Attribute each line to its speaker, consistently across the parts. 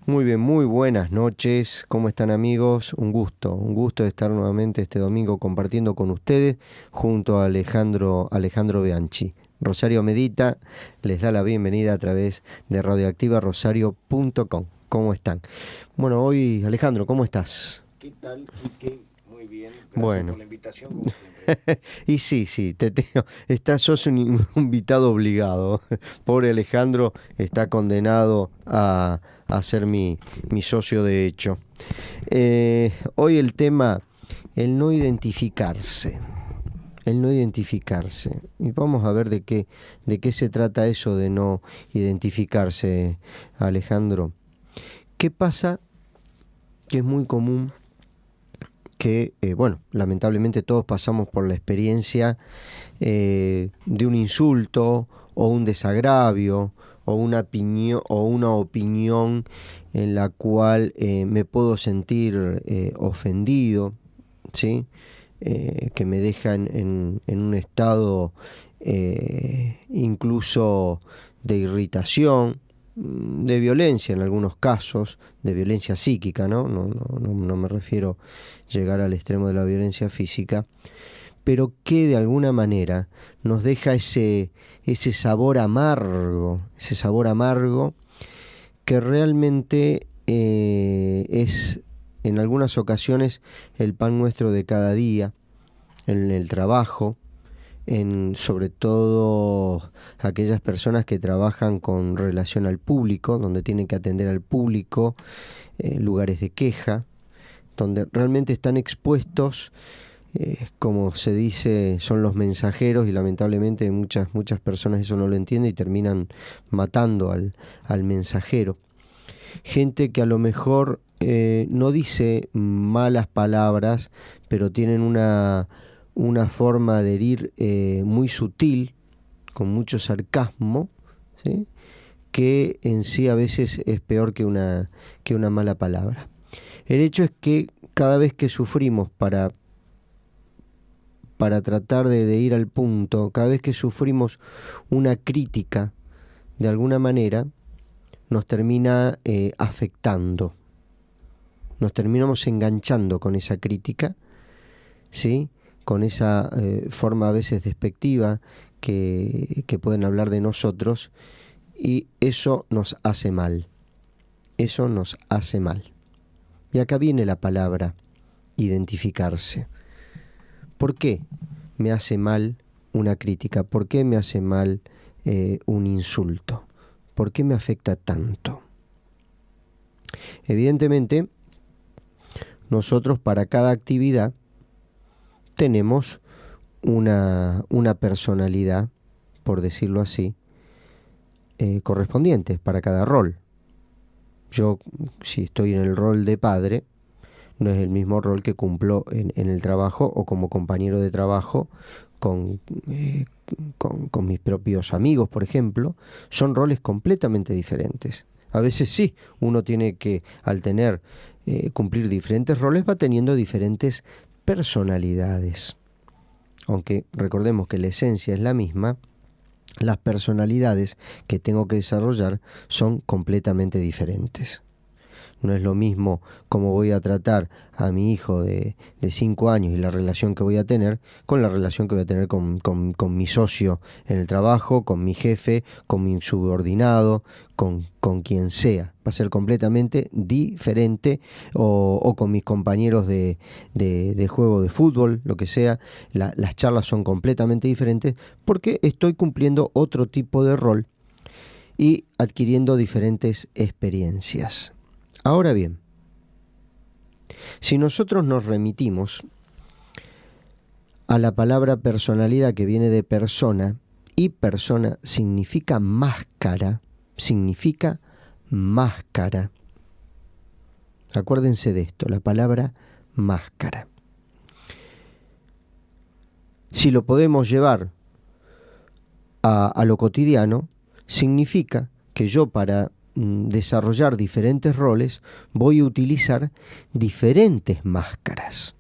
Speaker 1: Muy bien, muy buenas noches. ¿Cómo están, amigos? Un gusto estar nuevamente este domingo compartiendo con ustedes junto a Alejandro Bianchi. Rosario Medita les da la bienvenida a través de radioactivarosario.com. ¿Cómo están? Bueno, hoy, Alejandro, ¿cómo estás?
Speaker 2: ¿Qué tal, Quique? Muy bien, gracias
Speaker 1: Bueno,
Speaker 2: por la invitación, como siempre.
Speaker 1: y sí, te tengo, sos un invitado obligado. Pobre Alejandro está condenado a ser mi socio de hecho. Hoy el tema, el no identificarse. El no identificarse. Y vamos a ver de qué se trata eso de no identificarse, Alejandro. ¿Qué pasa? Que es muy común que, bueno, lamentablemente todos pasamos por la experiencia de un insulto o un desagravio o una opinión en la cual me puedo sentir ofendido, ¿sí? Que me deja en un estado incluso de irritación, de violencia en algunos casos, de violencia psíquica, ¿no? No me refiero llegar al extremo de la violencia física, pero que de alguna manera nos deja ese sabor amargo que realmente es en algunas ocasiones el pan nuestro de cada día, en el trabajo, en sobre todo aquellas personas que trabajan con relación al público, donde tienen que atender al público, lugares de queja, donde realmente están expuestos, como se dice, son los mensajeros y lamentablemente muchas personas eso no lo entienden y terminan matando al mensajero. Gente que a lo mejor no dice malas palabras, pero tienen una forma de herir muy sutil, con mucho sarcasmo, ¿sí? Que en sí a veces es peor que una mala palabra. El hecho es que cada vez que sufrimos para tratar de ir al punto, cada vez que sufrimos una crítica, de alguna manera, nos termina afectando. Nos terminamos enganchando con esa crítica, ¿sí? Con esa forma a veces despectiva que pueden hablar de nosotros, y eso nos hace mal. Eso nos hace mal. Y acá viene la palabra identificarse. ¿Por qué me hace mal una crítica? ¿Por qué me hace mal un insulto? ¿Por qué me afecta tanto? Evidentemente, nosotros para cada actividad tenemos una personalidad, por decirlo así, correspondiente para cada rol. Yo, si estoy en el rol de padre, no es el mismo rol que cumplo en el trabajo o como compañero de trabajo con, eh, con mis propios amigos, por ejemplo. Son roles completamente diferentes. A veces sí, uno tiene que, al tener, cumplir diferentes roles, va teniendo diferentes personalidades. Aunque recordemos que la esencia es la misma, las personalidades que tengo que desarrollar son completamente diferentes. No es lo mismo cómo voy a tratar a mi hijo de 5 años y la relación que voy a tener con la relación que voy a tener con mi socio en el trabajo, con mi jefe, con mi subordinado, con quien sea. Va a ser completamente diferente, o con mis compañeros de juego de fútbol, lo que sea. Las charlas son completamente diferentes porque estoy cumpliendo otro tipo de rol y adquiriendo diferentes experiencias. Ahora bien, si nosotros nos remitimos a la palabra personalidad, que viene de persona, y persona significa máscara, significa máscara. Acuérdense de esto, la palabra máscara. Si lo podemos llevar a lo cotidiano, significa que yo para desarrollar diferentes roles voy a utilizar diferentes máscaras.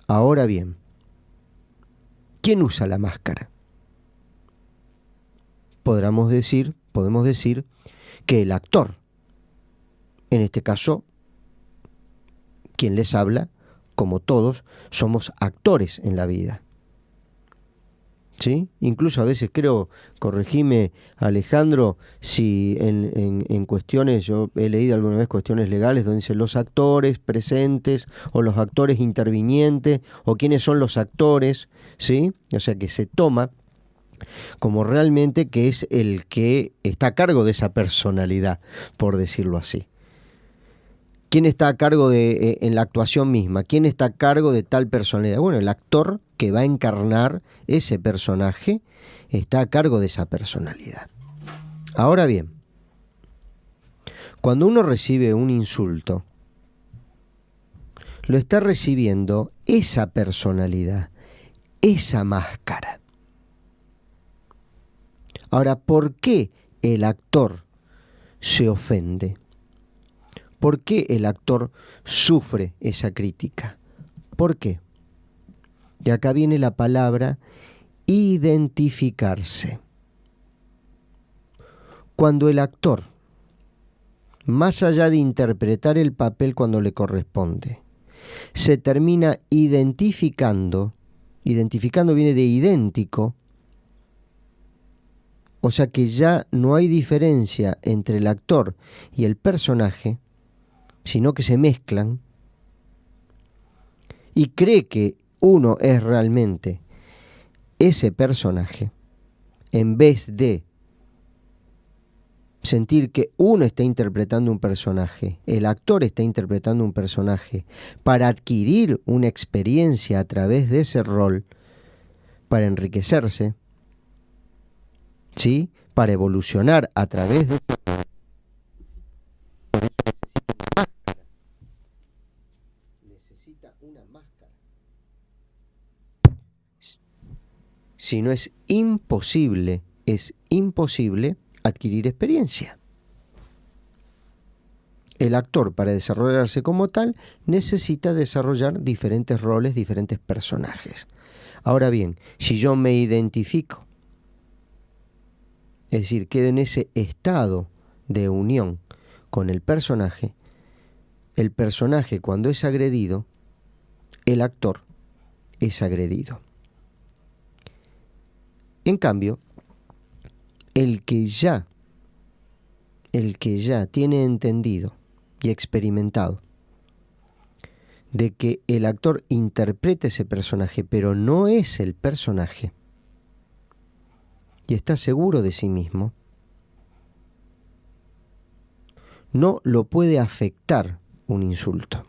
Speaker 1: Ahora bien, ¿quién usa la máscara? Podemos decir que el actor, En este caso, quien les habla, como todos, somos actores en la vida. ¿Sí? Incluso a veces creo, corregime Alejandro, si en cuestiones, yo he leído alguna vez cuestiones legales donde dice los actores presentes o los actores intervinientes o quiénes son los actores, ¿sí? O sea que se toma como realmente que es el que está a cargo de esa personalidad, por decirlo así. ¿Quién está a cargo de en la actuación misma? ¿Quién está a cargo de tal personalidad? Bueno, el actor que va a encarnar ese personaje está a cargo de esa personalidad. Ahora bien, cuando uno recibe un insulto, lo está recibiendo esa personalidad, esa máscara. Ahora, ¿por qué el actor se ofende? ¿Por qué el actor sufre esa crítica? ¿Por qué? Y acá viene la palabra identificarse. Cuando el actor, más allá de interpretar el papel cuando le corresponde, se termina identificando viene de idéntico, o sea que ya no hay diferencia entre el actor y el personaje, sino que se mezclan, y cree que uno es realmente ese personaje, en vez de sentir que uno está interpretando un personaje, el actor está interpretando un personaje, para adquirir una experiencia a través de ese rol, para enriquecerse, ¿sí? Para evolucionar a través de una máscara. Si no es imposible adquirir experiencia. El actor, para desarrollarse como tal, necesita desarrollar diferentes roles, diferentes personajes. Ahora bien, si yo me identifico, es decir, quedo en ese estado de unión con el personaje cuando es agredido, el actor es agredido. En cambio, el que ya tiene entendido y experimentado de que el actor interpreta ese personaje, pero no es el personaje, y está seguro de sí mismo, no lo puede afectar un insulto.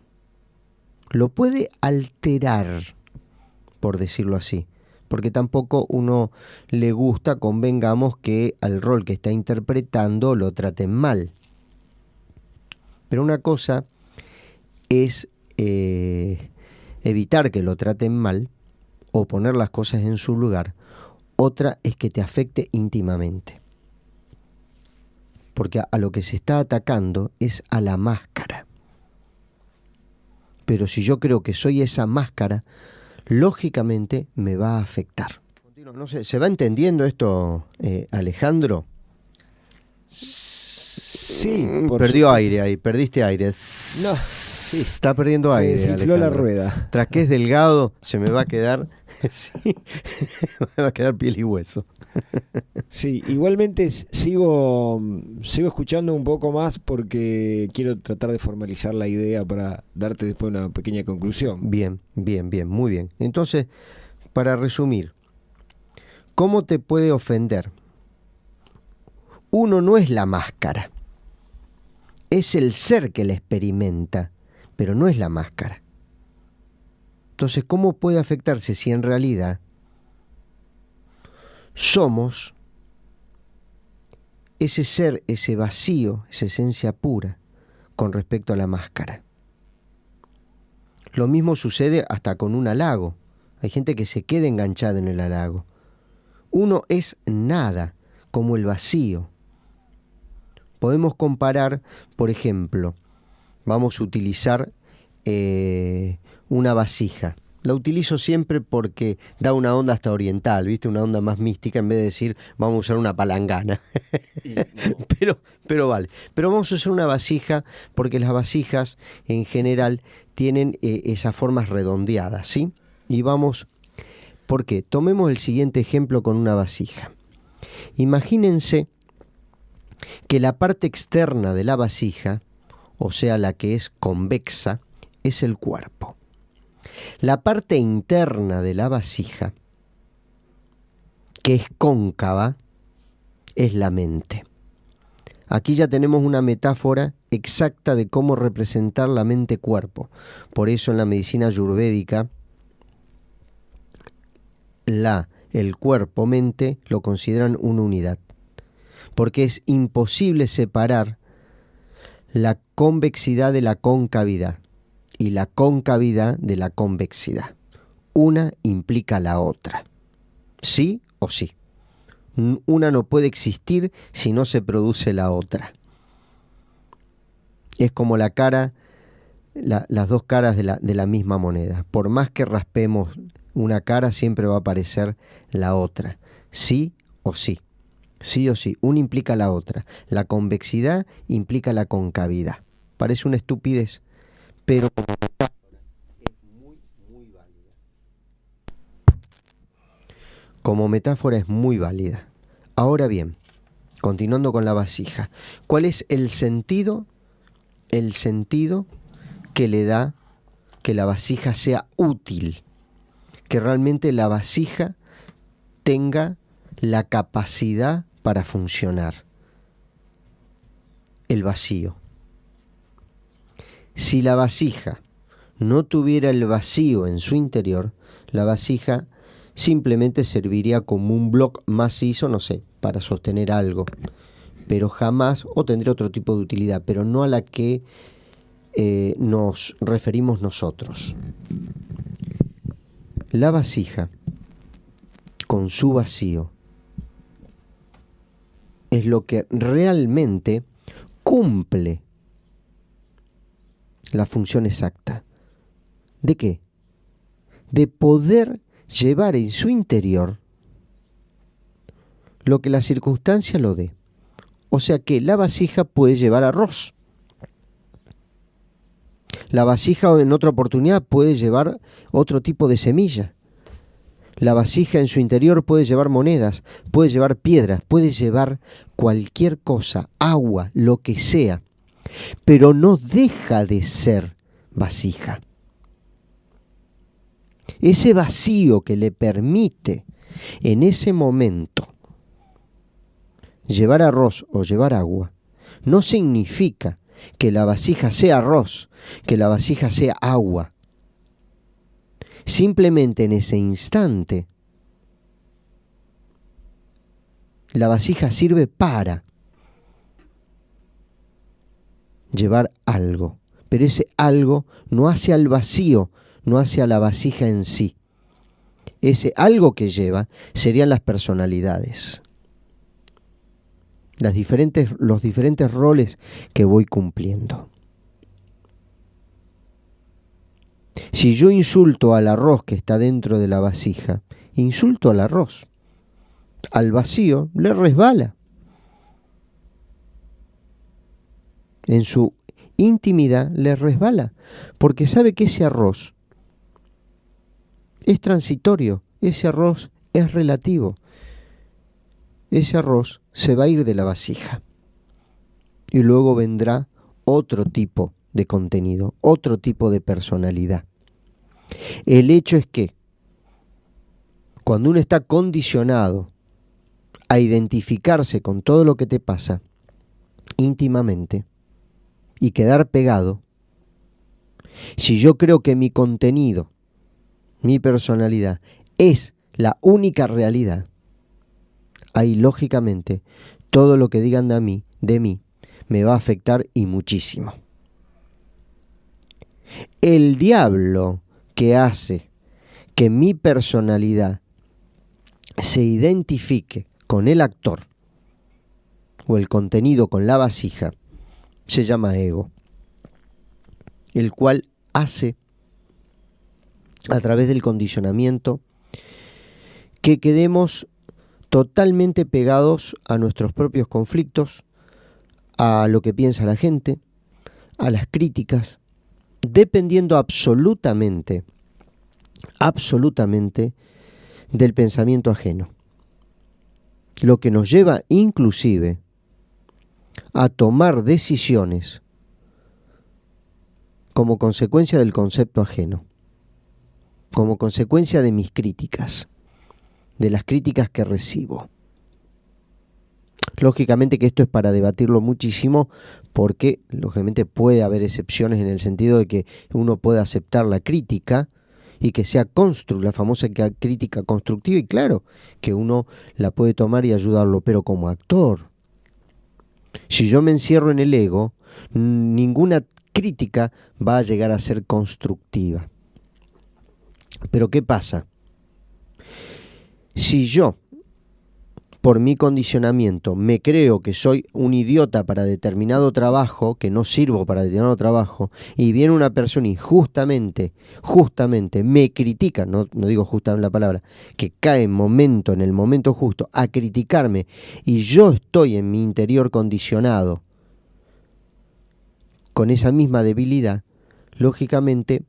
Speaker 1: Lo puede alterar, por decirlo así, porque tampoco uno le gusta, convengamos, que al rol que está interpretando lo traten mal. Pero una cosa es evitar que lo traten mal o poner las cosas en su lugar. Otra es que te afecte íntimamente. Porque a lo que se está atacando es a la máscara. Pero si yo creo que soy esa máscara, lógicamente me va a afectar. No sé, ¿se va entendiendo esto, Alejandro?
Speaker 3: Sí.
Speaker 1: Perdió aire ahí, perdiste aire.
Speaker 3: No, sí.
Speaker 1: Está perdiendo aire.
Speaker 3: Se desinfló la
Speaker 1: Alejandro.
Speaker 3: rueda.
Speaker 1: Tras que es delgado, se me va a quedar, sí, me va a quedar piel y hueso.
Speaker 3: Sí, igualmente sigo escuchando un poco más porque quiero tratar de formalizar la idea para darte después una pequeña conclusión.
Speaker 1: Bien, muy bien. Entonces, para resumir, ¿cómo te puede ofender? Uno no es la máscara, es el ser que la experimenta, pero no es la máscara. Entonces, ¿cómo puede afectarse si en realidad somos ese ser, ese vacío, esa esencia pura con respecto a la máscara? Lo mismo sucede hasta con un halago. Hay gente que se queda enganchada en el halago. Uno es nada, como el vacío. Podemos comparar, por ejemplo, vamos a utilizar una vasija. La utilizo siempre porque da una onda hasta oriental, ¿viste? Una onda más mística en vez de decir vamos a usar una palangana.
Speaker 2: Y no,
Speaker 1: Pero vale. Pero vamos a usar una vasija porque las vasijas en general tienen esas formas redondeadas, ¿sí? Y vamos, ¿por qué? Tomemos el siguiente ejemplo con una vasija. Imagínense que la parte externa de la vasija, o sea, la que es convexa, es el cuerpo. La parte interna de la vasija, que es cóncava, es la mente. Aquí ya tenemos una metáfora exacta de cómo representar la mente-cuerpo. Por eso en la medicina ayurvédica, el cuerpo-mente lo consideran una unidad. Porque es imposible separar la convexidad de la concavidad y la concavidad de la convexidad. Una implica la otra. ¿Sí o sí? Una no puede existir si no se produce la otra. Es como la cara, las dos caras de la misma moneda. Por más que raspemos una cara, siempre va a aparecer la otra. ¿Sí o sí? Sí o sí. Una implica la otra. La convexidad implica la concavidad. Parece una estupidez, pero como metáfora es muy válida. Como metáfora es muy válida. Ahora bien, continuando con la vasija, ¿cuál es el sentido? El sentido que le da que la vasija sea útil, que realmente la vasija tenga la capacidad para funcionar. El vacío. Si la vasija no tuviera el vacío en su interior, la vasija simplemente serviría como un bloque macizo, no sé, para sostener algo, pero jamás, o tendría otro tipo de utilidad, pero no a la que nos referimos nosotros. La vasija, con su vacío, es lo que realmente cumple la función exacta. ¿De qué? De poder llevar en su interior lo que la circunstancia lo dé. O sea que la vasija puede llevar arroz. La vasija en otra oportunidad puede llevar otro tipo de semilla. La vasija en su interior puede llevar monedas, puede llevar piedras, puede llevar cualquier cosa, agua, lo que sea, pero no deja de ser vasija. Ese vacío que le permite en ese momento llevar arroz o llevar agua, no significa que la vasija sea arroz, que la vasija sea agua. Simplemente en ese instante, la vasija sirve para llevar algo, pero ese algo no hace al vacío, no hace a la vasija en sí. Ese algo que lleva serían las personalidades, los diferentes roles que voy cumpliendo. Si yo insulto al arroz que está dentro de la vasija, insulto al arroz. Al vacío le resbala. En su intimidad le resbala, porque sabe que ese arroz es transitorio, ese arroz es relativo. Ese arroz se va a ir de la vasija y luego vendrá otro tipo de contenido, otro tipo de personalidad. El hecho es que cuando uno está condicionado a identificarse con todo lo que te pasa íntimamente y quedar pegado, si yo creo que mi contenido, mi personalidad es la única realidad, ahí lógicamente todo lo que digan de mí me va a afectar y muchísimo. El diablo que hace que mi personalidad se identifique con el actor o el contenido con la vasija se llama ego, el cual hace a través del condicionamiento, que quedemos totalmente pegados a nuestros propios conflictos, a lo que piensa la gente, a las críticas, dependiendo absolutamente del pensamiento ajeno. Lo que nos lleva inclusive a tomar decisiones como consecuencia del concepto ajeno, como consecuencia de mis críticas, de las críticas que recibo. Lógicamente que esto es para debatirlo muchísimo, porque lógicamente puede haber excepciones en el sentido de que uno puede aceptar la crítica y que sea la famosa crítica constructiva, y claro que uno la puede tomar y ayudarlo, pero como actor, si yo me encierro en el ego, ninguna crítica va a llegar a ser constructiva. Pero ¿qué pasa? Si yo, por mi condicionamiento, me creo que soy un idiota para determinado trabajo, que no sirvo para determinado trabajo, y viene una persona y justamente me critica, no digo justamente la palabra, que cae en el momento justo, a criticarme, y yo estoy en mi interior condicionado con esa misma debilidad, lógicamente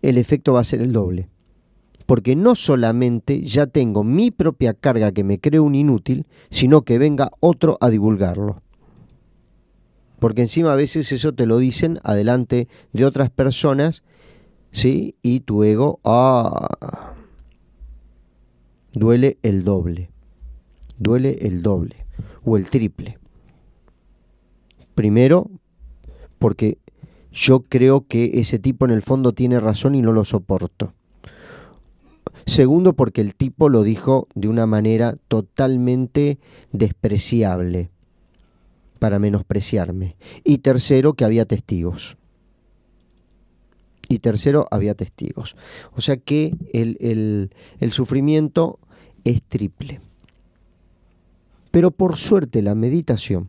Speaker 1: el efecto va a ser el doble. Porque no solamente ya tengo mi propia carga que me creo un inútil, sino que venga otro a divulgarlo. Porque encima a veces eso te lo dicen adelante de otras personas, ¿sí? Y tu ego, duele el doble o el triple. Primero, porque yo creo que ese tipo en el fondo tiene razón y no lo soporto. Segundo, porque el tipo lo dijo de una manera totalmente despreciable, para menospreciarme. Y tercero, que había testigos. O sea que el sufrimiento es triple. Pero por suerte la meditación,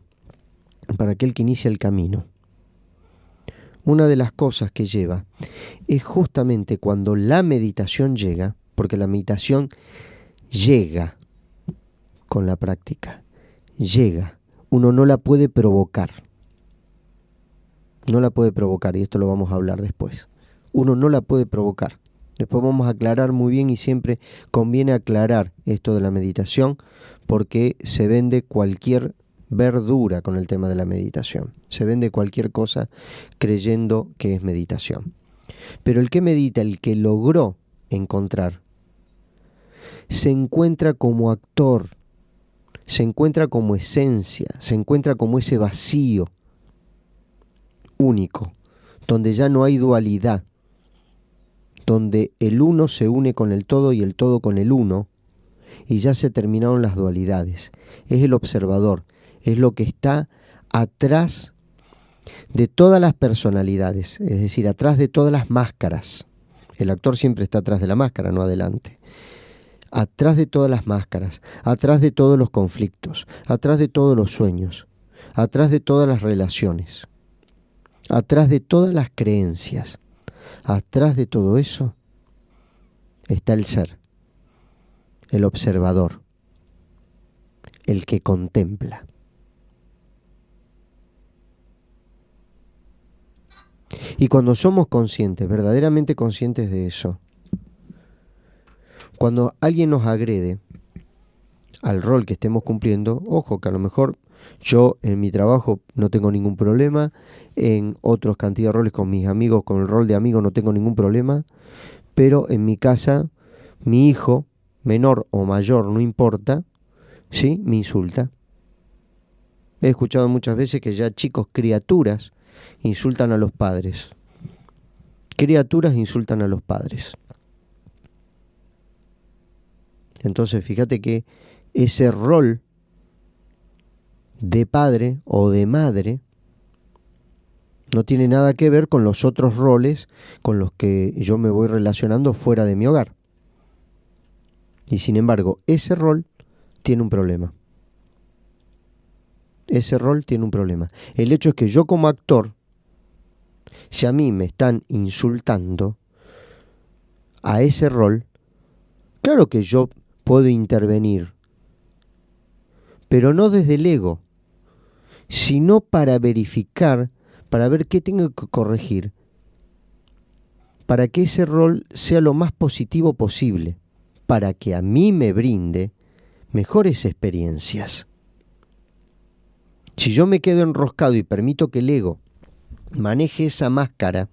Speaker 1: para aquel que inicia el camino, una de las cosas que lleva es justamente cuando la meditación llega, porque la meditación llega con la práctica, uno no la puede provocar, y esto lo vamos a hablar después. Uno no la puede provocar. Después vamos a aclarar muy bien, y siempre conviene aclarar esto de la meditación, porque se vende cualquier verdura con el tema de la meditación. Se vende cualquier cosa creyendo que es meditación. Pero el que medita, el que logró encontrar, se encuentra como actor, se encuentra como esencia, se encuentra como ese vacío único, donde ya no hay dualidad, donde el uno se une con el todo y el todo con el uno, y ya se terminaron las dualidades. Es el observador, es lo que está atrás de todas las personalidades, es decir, atrás de todas las máscaras. El actor siempre está atrás de la máscara, no adelante. Atrás de todas las máscaras, atrás de todos los conflictos, atrás de todos los sueños, atrás de todas las relaciones, atrás de todas las creencias, atrás de todo eso está el ser, el observador, el que contempla. Y cuando somos conscientes, verdaderamente conscientes de eso, cuando alguien nos agrede al rol que estemos cumpliendo, ojo que a lo mejor yo en mi trabajo no tengo ningún problema, en otros cantidad de roles con mis amigos, con el rol de amigo no tengo ningún problema, pero en mi casa, mi hijo, menor o mayor, no importa, ¿sí? Me insulta. He escuchado muchas veces que ya chicos, criaturas, insultan a los padres. Criaturas insultan a los padres. Entonces, fíjate que ese rol de padre o de madre no tiene nada que ver con los otros roles con los que yo me voy relacionando fuera de mi hogar. Y sin embargo, ese rol tiene un problema. El hecho es que yo como actor, si a mí me están insultando, a ese rol, claro que yo puedo intervenir, pero no desde el ego, sino para verificar, para ver qué tengo que corregir, para que ese rol sea lo más positivo posible, para que a mí me brinde mejores experiencias. Si yo me quedo enroscado y permito que el ego maneje esa máscara,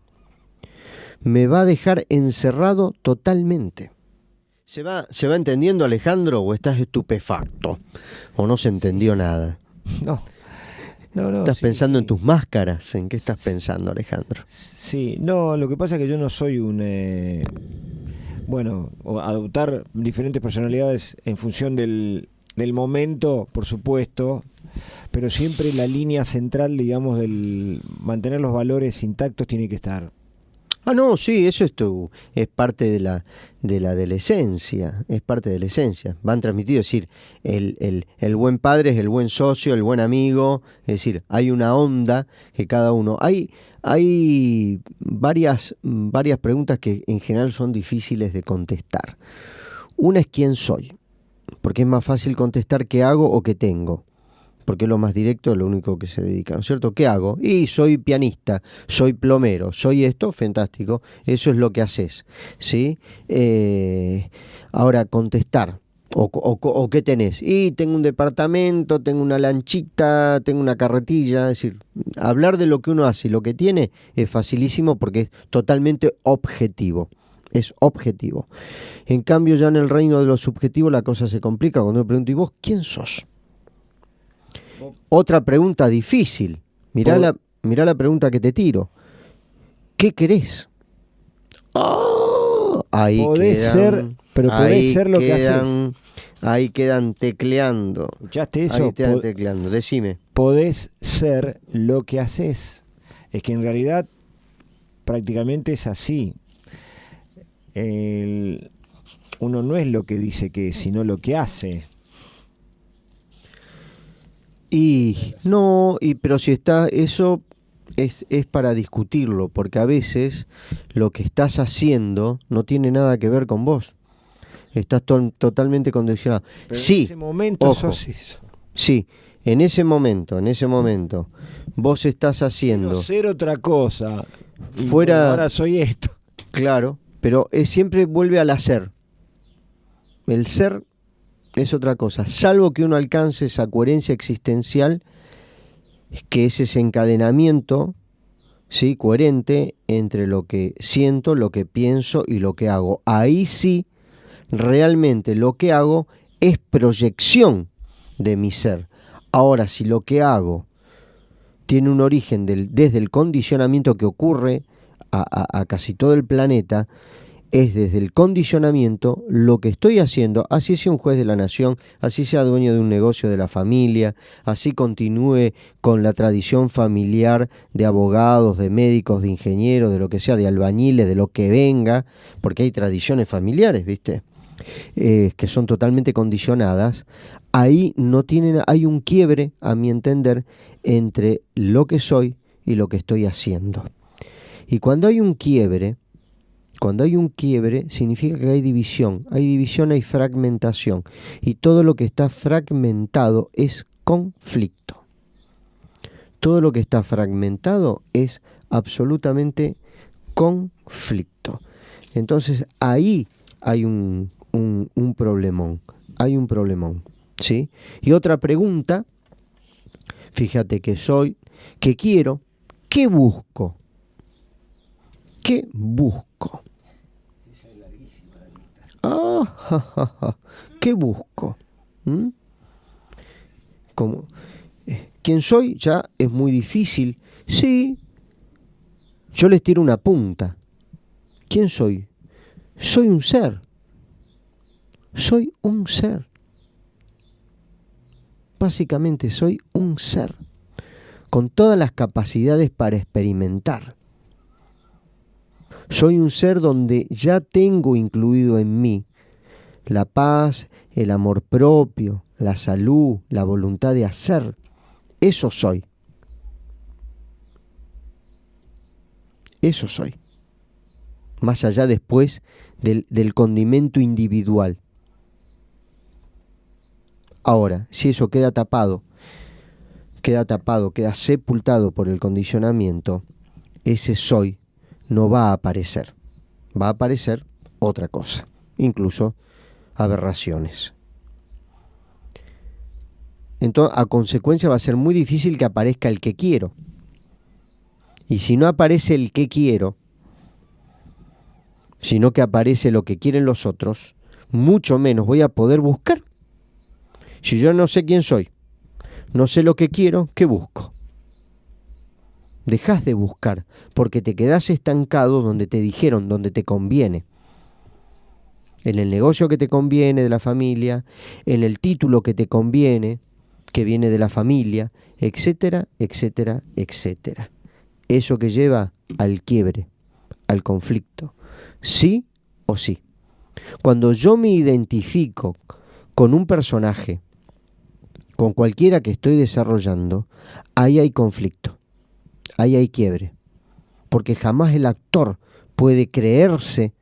Speaker 1: me va a dejar encerrado totalmente. ¿Se va entendiendo, Alejandro, o estás estupefacto? ¿O no se entendió nada?
Speaker 3: No.
Speaker 1: ¿Estás pensando en
Speaker 3: sí.
Speaker 1: tus máscaras? ¿En qué estás pensando, Alejandro?
Speaker 3: Sí, no, lo que pasa es que yo no soy o adoptar diferentes personalidades en función del momento, por supuesto, pero siempre la línea central, digamos, del mantener los valores intactos tiene que estar.
Speaker 1: No, sí, eso es parte de la esencia, es parte de la esencia. Van transmitidos, es decir, el buen padre es el buen socio, el buen amigo, es decir, hay una onda que cada uno. Hay varias preguntas que en general son difíciles de contestar. Una es quién soy, porque es más fácil contestar qué hago o qué tengo. Porque es lo más directo, es lo único que se dedica, ¿no es cierto? ¿Qué hago? Y soy pianista, soy plomero, soy esto, fantástico, eso es lo que haces, ¿sí? Ahora, contestar, o ¿qué tenés? Y tengo un departamento, tengo una lanchita, tengo una carretilla, es decir, hablar de lo que uno hace y lo que tiene es facilísimo porque es totalmente objetivo. Es objetivo. En cambio, ya en el reino de lo subjetivo la cosa se complica cuando me pregunto, ¿y vos quién sos? Otra pregunta difícil. Mirá la pregunta que te tiro. ¿Qué querés? Ahí
Speaker 3: podés
Speaker 1: quedan,
Speaker 3: ser, pero podés ser lo que haces.
Speaker 1: Ahí quedan tecleando.
Speaker 3: ¿Escuchaste eso?
Speaker 1: Ahí quedan tecleando. Decime.
Speaker 3: Podés ser lo que haces. Es que en realidad prácticamente es así. Uno no es lo que dice que es, sino lo que hace.
Speaker 1: Pero si está, eso es para discutirlo, porque a veces lo que estás haciendo no tiene nada que ver con vos. Estás totalmente condicionado.
Speaker 3: Pero
Speaker 1: sí,
Speaker 3: en ese momento
Speaker 1: ojo,
Speaker 3: sos eso.
Speaker 1: Sí, en ese momento, vos estás haciendo.
Speaker 3: Quiero ser otra cosa. Y
Speaker 1: Fuera.
Speaker 3: Ahora soy esto.
Speaker 1: Claro, pero siempre vuelve al hacer. El ser es otra cosa, salvo que uno alcance esa coherencia existencial, que es ese encadenamiento, ¿sí?, coherente entre lo que siento, lo que pienso y lo que hago. Ahí sí, realmente lo que hago es proyección de mi ser. Ahora, si lo que hago tiene un origen desde el condicionamiento que ocurre a casi todo el planeta, es desde el condicionamiento lo que estoy haciendo, así sea un juez de la nación, así sea dueño de un negocio de la familia, así continúe con la tradición familiar de abogados, de médicos, de ingenieros, de lo que sea, de albañiles, de lo que venga, porque hay tradiciones familiares, ¿viste? Que son totalmente condicionadas. Ahí hay un quiebre, a mi entender, entre lo que soy y lo que estoy haciendo. Y cuando hay un quiebre, significa que hay división, hay fragmentación, y todo lo que está fragmentado es conflicto. Todo lo que está fragmentado es absolutamente conflicto. Entonces ahí hay un problemón, ¿sí? Y otra pregunta, fíjate que soy, que quiero, ¿qué busco? ¿Qué busco? ¿Qué busco? ¿Quién soy? Ya es muy difícil. Sí, yo les tiro una punta. ¿Quién soy? Soy un ser. Soy un ser. Básicamente soy un ser, con todas las capacidades para experimentar. Soy un ser donde ya tengo incluido en mí la paz, el amor propio, la salud, la voluntad de hacer. Eso soy. Eso soy. más allá después del condimento individual. Ahora, si eso queda tapado, queda sepultado por el condicionamiento, ese soy no va a aparecer. Va a aparecer otra cosa, incluso aberraciones. Entonces, a consecuencia va a ser muy difícil que aparezca el que quiero. Y si no aparece el que quiero, sino que aparece lo que quieren los otros, mucho menos voy a poder buscar. Si yo no sé quién soy, no sé lo que quiero, ¿qué busco? Dejás de buscar porque te quedás estancado donde te dijeron, donde te conviene. En el negocio que te conviene de la familia, en el título que te conviene, que viene de la familia, etcétera, etcétera, etcétera. Eso que lleva al quiebre, al conflicto, sí o sí. Cuando yo me identifico con un personaje, con cualquiera que estoy desarrollando, ahí hay conflicto, ahí hay quiebre, porque jamás el actor puede creerse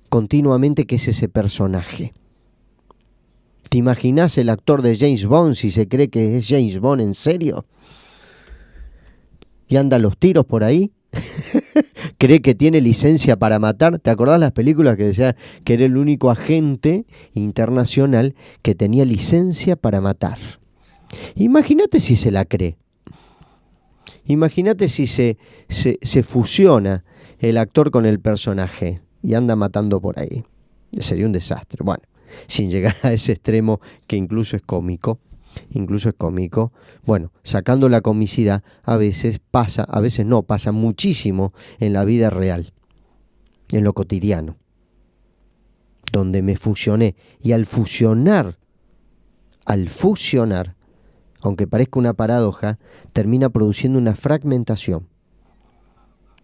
Speaker 1: continuamente que es ese personaje. ¿Te imaginas el actor de James Bond si se cree que es James Bond en serio? ¿Y anda a los tiros por ahí? ¿Cree que tiene licencia para matar? ¿Te acordás las películas que decía que era el único agente internacional que tenía licencia para matar? Imagínate si se la cree. Imagínate si se fusiona el actor con el personaje y anda matando por ahí. Sería un desastre. Bueno, sin llegar a ese extremo que incluso es cómico. Bueno, sacando la comicidad, a veces no, pasa muchísimo en la vida real, en lo cotidiano, donde me fusioné. Y al fusionar, aunque parezca una paradoja, termina produciendo una fragmentación.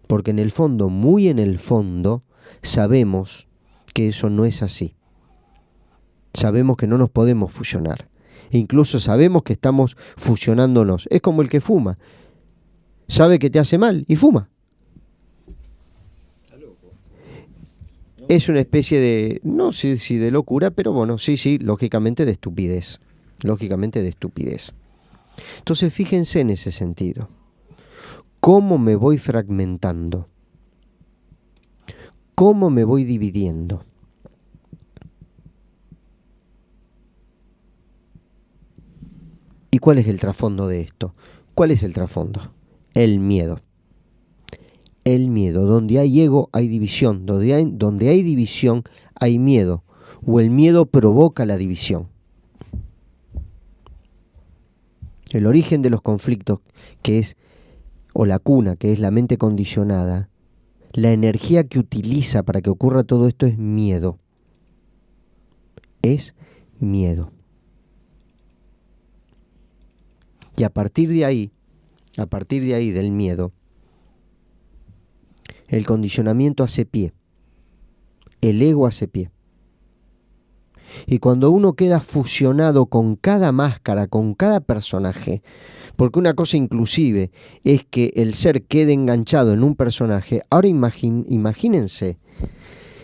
Speaker 1: Porque en el fondo, muy en el fondo, sabemos que eso no es así. Sabemos que no nos podemos fusionar. Incluso sabemos que estamos fusionándonos. Es como el que fuma. Sabe que te hace mal y fuma. Es una especie de, no sé si de locura, pero bueno, sí, lógicamente de estupidez. Entonces fíjense en ese sentido. ¿Cómo me voy fragmentando? ¿Cómo me voy dividiendo? ¿Y cuál es el trasfondo de esto? ¿Cuál es el trasfondo? El miedo. El miedo. Donde hay ego hay división. Donde hay división hay miedo. O el miedo provoca la división. El origen de los conflictos, que es, o la cuna, que es la mente condicionada, la energía que utiliza para que ocurra todo esto es miedo. Es miedo. Y a partir de ahí del miedo, el condicionamiento hace pie, el ego hace pie. Y cuando uno queda fusionado con cada máscara, con cada personaje, porque una cosa inclusive es que el ser quede enganchado en un personaje, ahora imagínense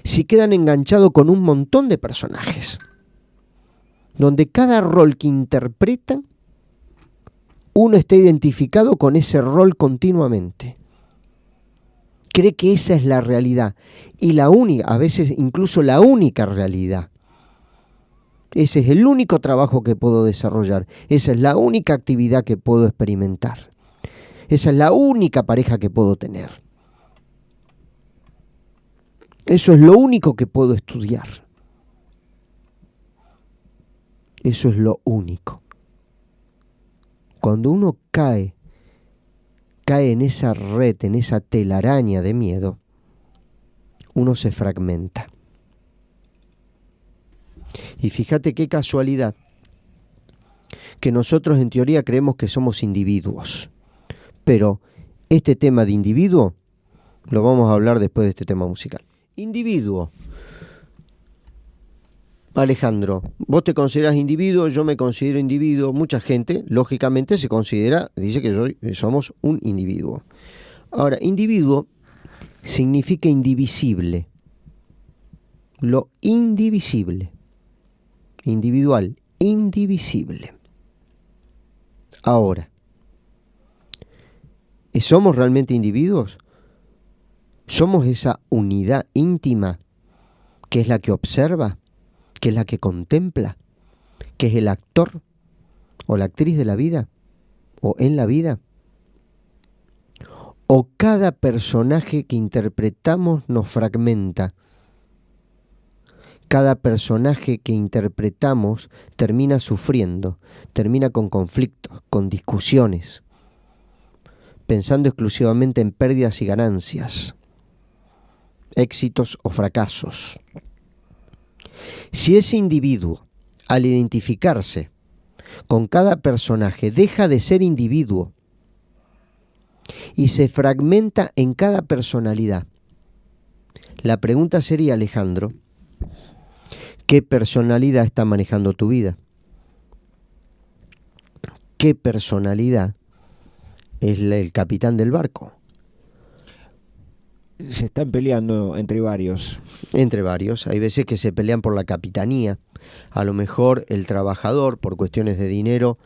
Speaker 1: si quedan enganchados con un montón de personajes, donde cada rol que interpretan, uno está identificado con ese rol continuamente. Cree que esa es la realidad. Y la única, a veces incluso la única realidad. Ese es el único trabajo que puedo desarrollar. Esa es la única actividad que puedo experimentar. Esa es la única pareja que puedo tener. Eso es lo único que puedo estudiar. Eso es lo único. Cuando uno cae en esa red, en esa telaraña de miedo, uno se fragmenta. Y fíjate qué casualidad que nosotros en teoría creemos que somos individuos, pero este tema de individuo lo vamos a hablar después de este tema musical. Individuo. Alejandro, vos te considerás individuo, yo me considero individuo, mucha gente, lógicamente, dice que somos un individuo. Ahora, individuo significa indivisible. Lo indivisible. Individual, indivisible. Ahora, ¿somos realmente individuos? ¿Somos esa unidad íntima que es la que observa, que es la que contempla, que es el actor o la actriz de la vida o en la vida? ¿O cada personaje que interpretamos nos fragmenta? Cada personaje que interpretamos termina sufriendo, termina con conflictos, con discusiones, pensando exclusivamente en pérdidas y ganancias, éxitos o fracasos. Si ese individuo, al identificarse con cada personaje, deja de ser individuo y se fragmenta en cada personalidad, la pregunta sería, Alejandro, ¿qué personalidad está manejando tu vida? ¿Qué personalidad es el capitán del barco?
Speaker 3: Se están peleando entre varios.
Speaker 1: Entre varios. Hay veces que se pelean por la capitanía. A lo mejor el trabajador, por cuestiones de dinero,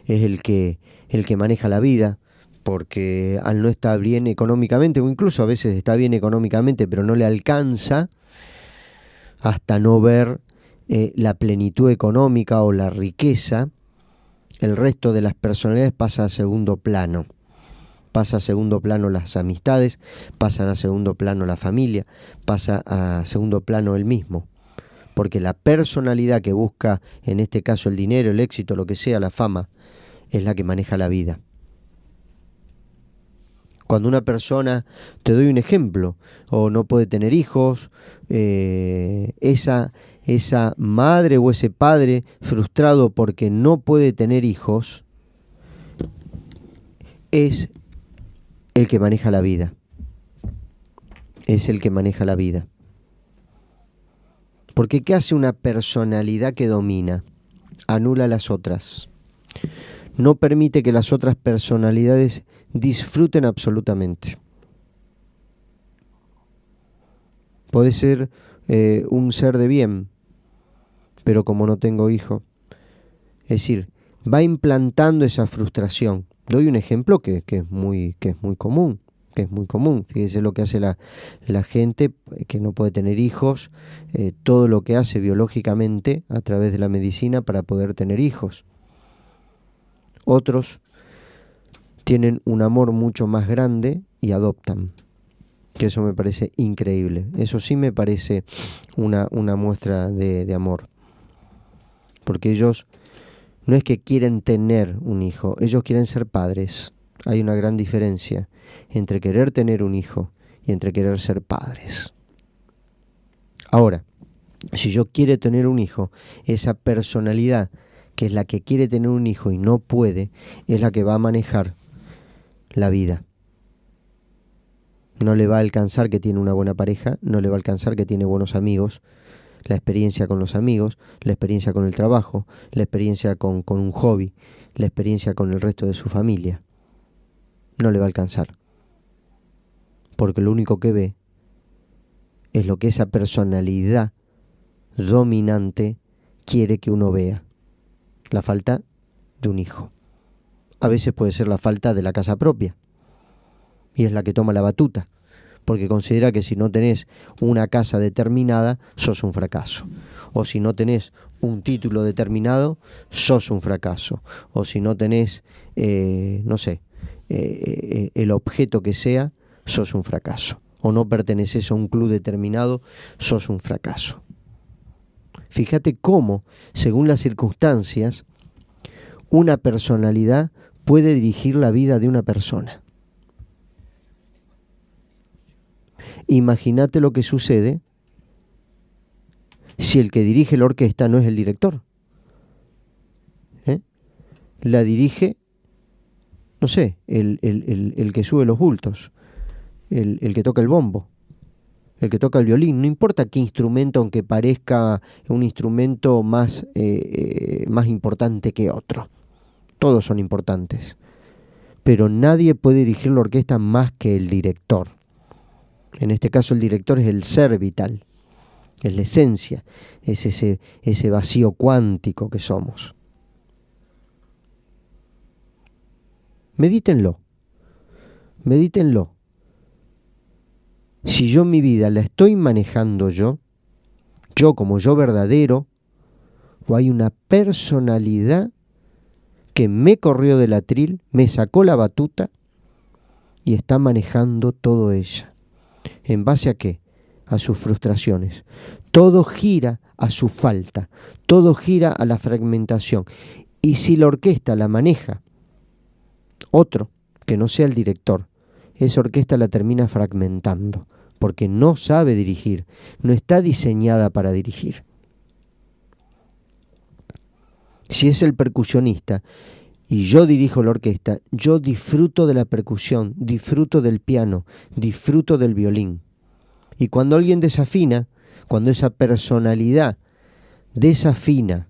Speaker 1: es el que maneja la vida, porque al no estar bien económicamente, o incluso a veces está bien económicamente, pero no le alcanza hasta no ver la plenitud económica o la riqueza, el resto de las personalidades pasa a segundo plano. Pasa a segundo plano las amistades, pasan a segundo plano la familia, pasa a segundo plano él mismo. Porque la personalidad que busca, en este caso el dinero, el éxito, lo que sea, la fama, es la que maneja la vida. Cuando una persona, te doy un ejemplo, o no puede tener hijos, esa madre o ese padre frustrado porque no puede tener hijos, es el que maneja la vida. Es el que maneja la vida. Porque ¿qué hace una personalidad que domina? Anula las otras. No permite que las otras personalidades disfruten absolutamente. Puede ser un ser de bien, pero como no tengo hijo, es decir, va implantando esa frustración. Doy un ejemplo que es muy común. Fíjese lo que hace la gente que no puede tener hijos, todo lo que hace biológicamente a través de la medicina para poder tener hijos. Otros tienen un amor mucho más grande y adoptan, que eso me parece increíble. Eso sí me parece una muestra de amor, porque ellos no es que quieren tener un hijo, ellos quieren ser padres. Hay una gran diferencia entre querer tener un hijo y entre querer ser padres. Ahora, si yo quiero tener un hijo, esa personalidad que es la que quiere tener un hijo y no puede, es la que va a manejar la vida. No le va a alcanzar que tiene una buena pareja, no le va a alcanzar que tiene buenos amigos, la experiencia con los amigos, la experiencia con el trabajo, la experiencia con un hobby, la experiencia con el resto de su familia. No le va a alcanzar. Porque lo único que ve es lo que esa personalidad dominante quiere que uno vea. La falta de un hijo. A veces puede ser la falta de la casa propia. Y es la que toma la batuta. Porque considera que si no tenés una casa determinada, sos un fracaso. O si no tenés un título determinado, sos un fracaso. O si no tenés, el objeto que sea, sos un fracaso. O no perteneces a un club determinado, sos un fracaso. Fíjate cómo, según las circunstancias, una personalidad puede dirigir la vida de una persona. Imagínate lo que sucede si el que dirige la orquesta no es el director. La dirige, no sé, el que sube los bultos, el que toca el bombo, el que toca el violín. No importa qué instrumento, aunque parezca un instrumento más importante que otro. Todos son importantes. Pero nadie puede dirigir la orquesta más que el director. En este caso el director es el ser vital, es la esencia, es ese vacío cuántico que somos. Medítenlo. Si yo mi vida la estoy manejando yo como yo verdadero, o hay una personalidad que me corrió del atril, me sacó la batuta y está manejando todo ella. ¿En base a qué? A sus frustraciones. Todo gira a su falta, todo gira a la fragmentación. Y si la orquesta la maneja otro, que no sea el director, esa orquesta la termina fragmentando, porque no sabe dirigir, no está diseñada para dirigir. Si es el percusionista y yo dirijo la orquesta, yo disfruto de la percusión, disfruto del piano, disfruto del violín. Y cuando alguien desafina, cuando esa personalidad desafina,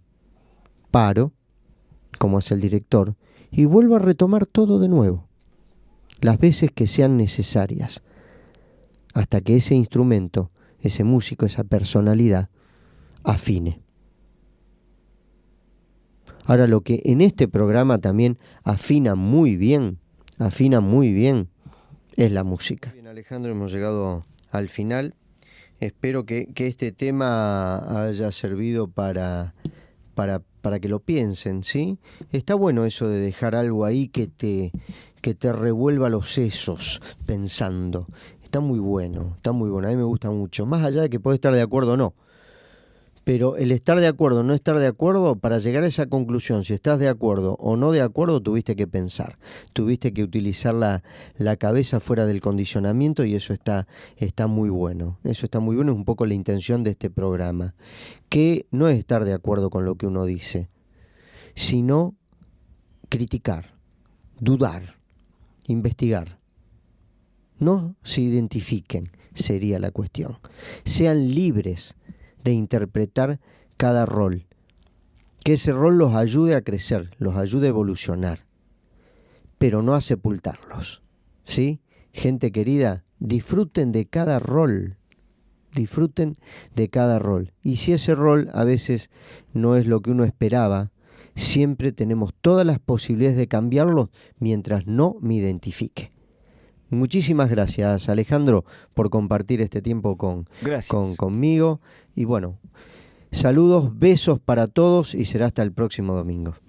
Speaker 1: paro, como hace el director, y vuelvo a retomar todo de nuevo, las veces que sean necesarias, hasta que ese instrumento, ese músico, esa personalidad, afine. Ahora, lo que en este programa también afina muy bien, es la música. Bien, Alejandro, hemos llegado al final. Espero que este tema haya servido para que lo piensen, ¿sí? Está bueno eso de dejar algo ahí que te revuelva los sesos pensando. Está muy bueno, a mí me gusta mucho. Más allá de que puede estar de acuerdo o no. Pero el estar de acuerdo o no estar de acuerdo, para llegar a esa conclusión, si estás de acuerdo o no de acuerdo, tuviste que pensar, tuviste que utilizar la cabeza fuera del condicionamiento, y eso está muy bueno. Eso está muy bueno, es un poco la intención de este programa, que no es estar de acuerdo con lo que uno dice, sino criticar, dudar, investigar. No se identifiquen, sería la cuestión. Sean libres de interpretar cada rol, que ese rol los ayude a crecer, los ayude a evolucionar, pero no a sepultarlos, ¿sí? Gente querida, disfruten de cada rol, y si ese rol a veces no es lo que uno esperaba, siempre tenemos todas las posibilidades de cambiarlo mientras no me identifique. Muchísimas gracias, Alejandro, por compartir este tiempo conmigo. Y bueno, saludos, besos para todos y será hasta el próximo domingo.